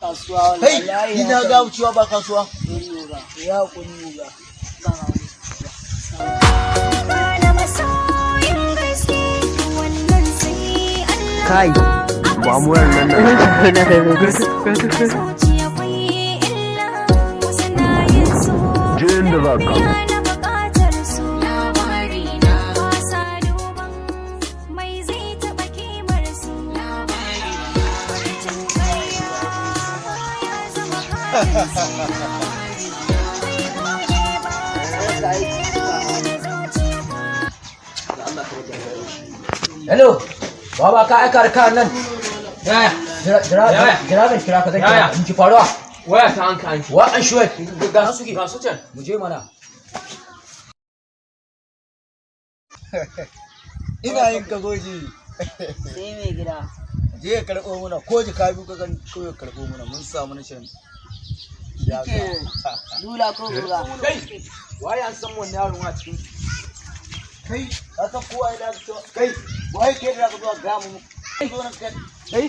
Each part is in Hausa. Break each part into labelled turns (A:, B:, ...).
A: kasuwa wallahi
B: ni na ga cewa ba kasuwa
A: ya kuni ga
C: kai ba mu nan jin da zaka
B: Hello, baba ka aika da kan nan. Yaya? Jira zan kira ka zan kira. In ki faruwa.
D: Waya ta an kan.
B: Wa an shuwa.
D: Ga su can.
B: Mu je mana. Ina yin ka goji.
A: sai mai gida
B: Je ka karɓo mana ko ji ka biyu ka kan ko ka karɓo mana mun samu na shan.
A: shikenan dula ko gura
D: Kai, waye an san wannan yaron a cikin
B: Kai, ka san kowa ya dace kai, wai ke da ka zo ga mu. Kai zo nan kai. Kai.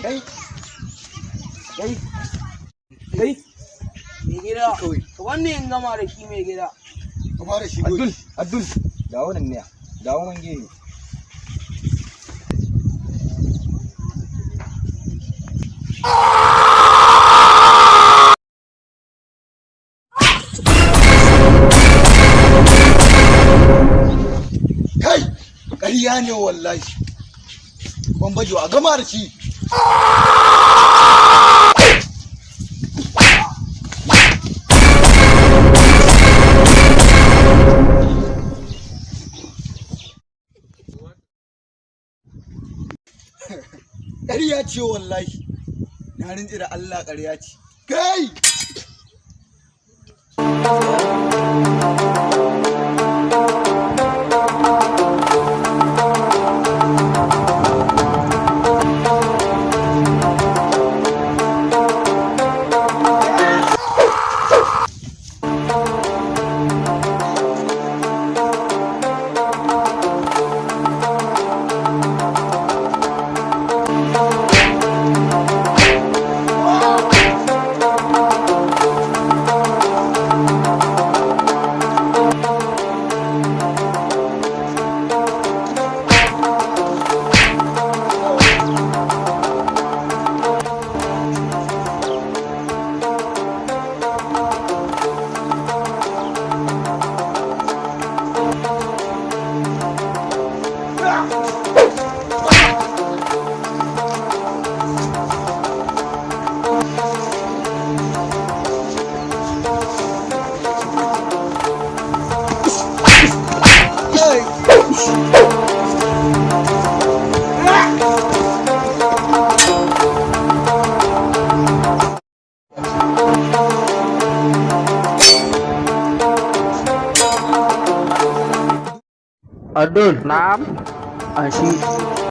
B: Kai.
A: mai gida ka wannan yin gama da shi mai gida
B: Ka fara shi goji. Abdul, dawo nan ne. Dawo man gehe. Kai, ƙarya ne wallahi. Ban bajo a gama da shi. Ƙarya ce wallahi. Na rinji da Allah ƙarya ce. Kai!
C: Abdul, na'am. Ashi